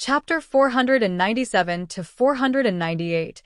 Chapter 497 to 498.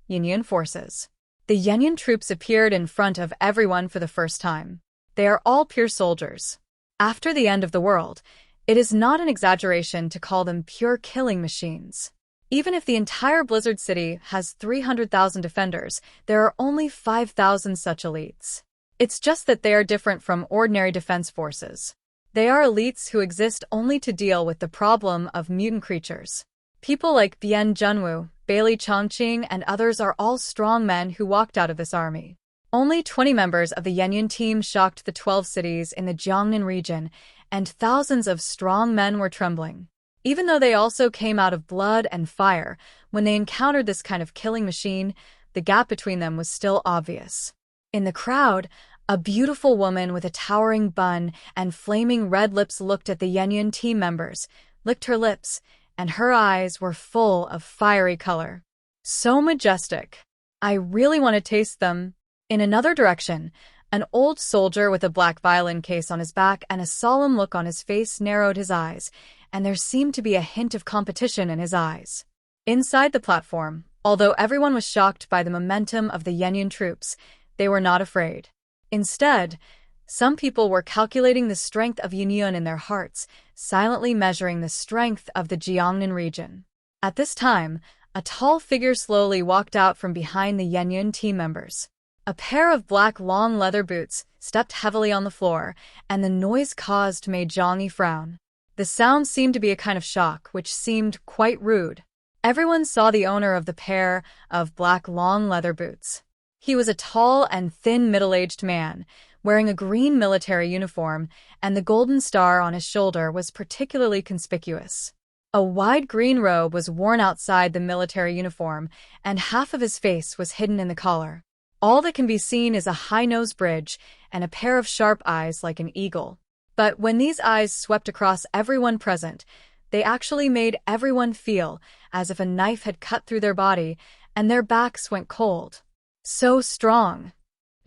Yanyun Forces. The Yanyun troops appeared in front of everyone for the first time. They are all pure soldiers. After the end of the world, it is not an exaggeration to call them pure killing machines. Even if the entire Blizzard City has 300,000 defenders, there are only 5,000 such elites. It's just that they are different from ordinary defense forces. They are elites who exist only to deal with the problem of mutant creatures. People like Bian Junwu, Bailey Chongqing, and others are all strong men who walked out of this army. Only 20 members of the Yanyun team shocked the 12 cities in the Jiangnan region, and thousands of strong men were trembling. Even though they also came out of blood and fire, when they encountered this kind of killing machine, the gap between them was still obvious. In the crowd, a beautiful woman with a towering bun and flaming red lips looked at the Yanyun team members, licked her lips, and her eyes were full of fiery color. So majestic. I really want to taste them. In another direction, an old soldier with a black violin case on his back and a solemn look on his face narrowed his eyes, and there seemed to be a hint of competition in his eyes. Inside the platform, although everyone was shocked by the momentum of the Yanyun troops, they were not afraid. Instead, some people were calculating the strength of Yanyun in their hearts, silently measuring the strength of the Jiangnan region. At this time, a tall figure slowly walked out from behind the Yanyun team members. A pair of black long leather boots stepped heavily on the floor, and the noise caused made Zhang Yi frown. The sound seemed to be a kind of shock, which seemed quite rude. Everyone saw the owner of the pair of black long leather boots. He was a tall and thin middle-aged man, wearing a green military uniform, and the golden star on his shoulder was particularly conspicuous. A wide green robe was worn outside the military uniform, and half of his face was hidden in the collar. All that can be seen is a high-nose bridge and a pair of sharp eyes like an eagle. But when these eyes swept across everyone present, they actually made everyone feel as if a knife had cut through their body, and their backs went cold. So strong.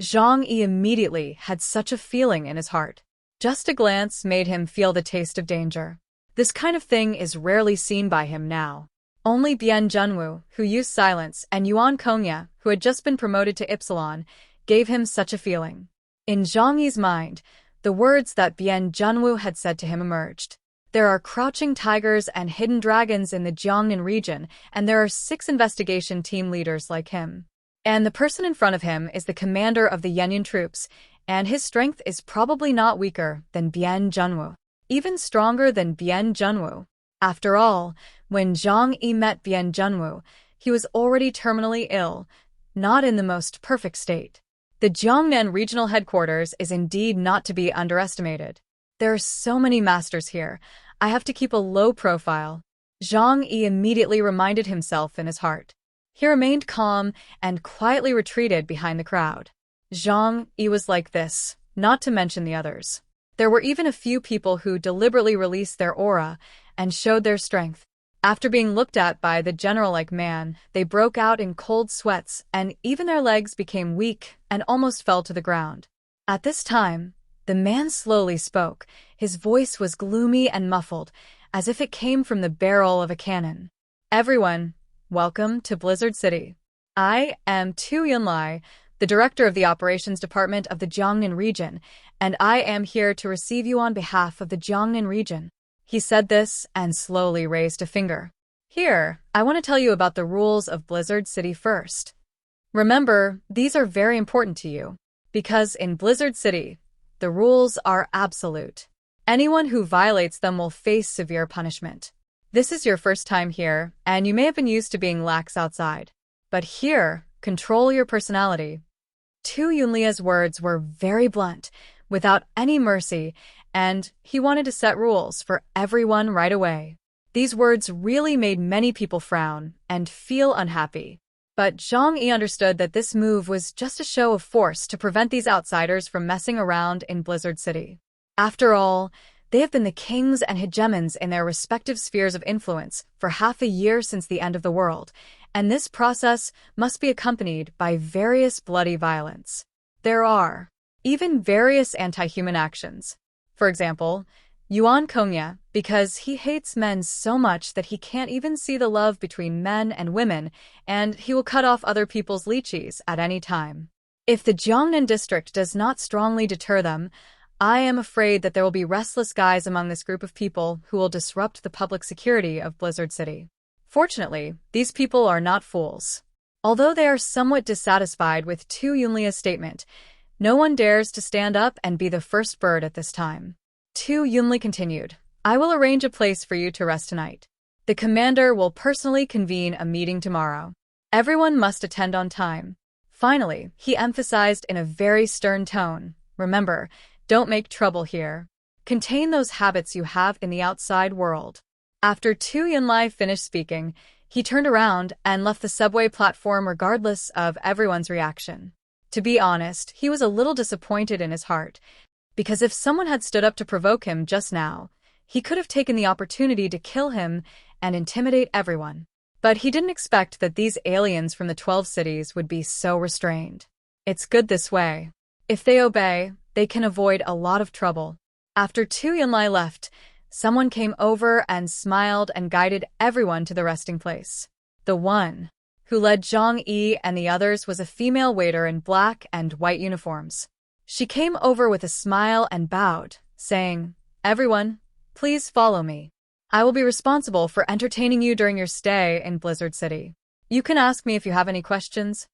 Zhang Yi immediately had such a feeling in his heart. Just a glance made him feel the taste of danger. This kind of thing is rarely seen by him now. Only Bian Junwu, who used silence, and Yuan Kongya, who had just been promoted to Ypsilon, gave him such a feeling. In Zhang Yi's mind, the words that Bian Junwu had said to him emerged. There are crouching tigers and hidden dragons in the Jiangnan region, and there are 6 investigation team leaders like him. And the person in front of him is the commander of the Yanyun troops, and his strength is probably not weaker than Bian Junwu, even stronger than Bian Junwu. After all, when Zhang Yi met Bian Junwu, he was already terminally ill, not in the most perfect state. The Jiangnan regional headquarters is indeed not to be underestimated. There are so many masters here, I have to keep a low profile. Zhang Yi immediately reminded himself in his heart. He remained calm and quietly retreated behind the crowd. Zhang Yi was like this, not to mention the others. There were even a few people who deliberately released their aura and showed their strength. After being looked at by the general-like man, they broke out in cold sweats, and even their legs became weak and almost fell to the ground. At this time, the man slowly spoke. His voice was gloomy and muffled, as if it came from the barrel of a cannon. Everyone, welcome to Blizzard City. I am Tu Yunlai, the director of the operations department of the Jiangnan region, and I am here to receive you on behalf of the Jiangnan region. He said this and slowly raised a finger. Here, I want to tell you about the rules of Blizzard City first. Remember, these are very important to you, because in Blizzard City, the rules are absolute. Anyone who violates them will face severe punishment. This is your first time here, and you may have been used to being lax outside. But here, control your personality. Tu Yunlia's words were very blunt, without any mercy, and he wanted to set rules for everyone right away. These words really made many people frown and feel unhappy. But Zhang Yi understood that this move was just a show of force to prevent these outsiders from messing around in Blizzard City. After all, they have been the kings and hegemons in their respective spheres of influence for half a year since the end of the world, and this process must be accompanied by various bloody violence. There are even various anti-human actions. For example, Yuan Kongya, because he hates men so much that he can't even see the love between men and women, and he will cut off other people's lychees at any time. If the Jiangnan district does not strongly deter them, I am afraid that there will be restless guys among this group of people who will disrupt the public security of Blizzard City. Fortunately, these people are not fools. Although they are somewhat dissatisfied with Tu Yunlia's statement, no one dares to stand up and be the first bird at this time. Tu Yunli continued, I will arrange a place for you to rest tonight. The commander will personally convene a meeting tomorrow. Everyone must attend on time. Finally, he emphasized in a very stern tone, remember, don't make trouble here. Contain those habits you have in the outside world. After Tu Yunli finished speaking, he turned around and left the subway platform regardless of everyone's reaction. To be honest, he was a little disappointed in his heart, because if someone had stood up to provoke him just now, he could have taken the opportunity to kill him and intimidate everyone. But he didn't expect that these aliens from the 12 cities would be so restrained. It's good this way. If they obey, they can avoid a lot of trouble. After Tu Yunli left, someone came over and smiled and guided everyone to the resting place. The one who led Zhang Yi and the others was a female waiter in black and white uniforms. She came over with a smile and bowed, saying, Everyone, please follow me. I will be responsible for entertaining you during your stay in Blizzard City. You can ask me if you have any questions.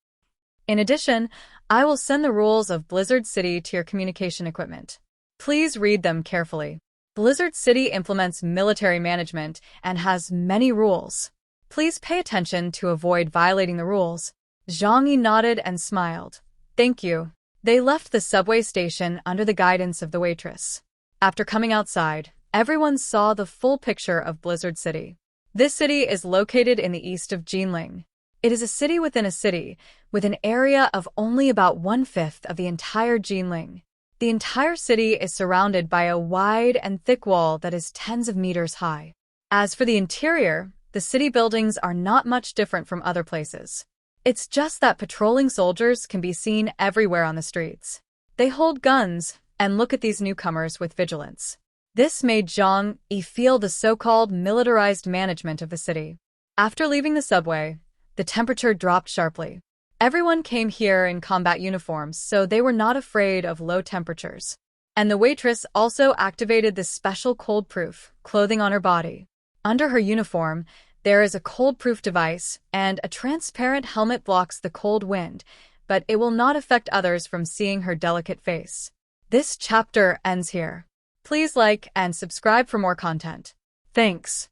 In addition, I will send the rules of Blizzard City to your communication equipment. Please read them carefully. Blizzard City implements military management and has many rules. Please pay attention to avoid violating the rules. Zhang Yi nodded and smiled. Thank you. They left the subway station under the guidance of the waitress. After coming outside, everyone saw the full picture of Blizzard City. This city is located in the east of Jinling. It is a city within a city, with an area of only about 1/5 of the entire Jinling. The entire city is surrounded by a wide and thick wall that is tens of meters high. As for the interior, the city buildings are not much different from other places. It's just that patrolling soldiers can be seen everywhere on the streets. They hold guns and look at these newcomers with vigilance. This made Zhang Yi feel the so-called militarized management of the city. After leaving the subway, the temperature dropped sharply. Everyone came here in combat uniforms, so they were not afraid of low temperatures. And the waitress also activated this special cold-proof clothing on her body. Under her uniform, there is a cold-proof device, and a transparent helmet blocks the cold wind, but it will not affect others from seeing her delicate face. This chapter ends here. Please like and subscribe for more content. Thanks.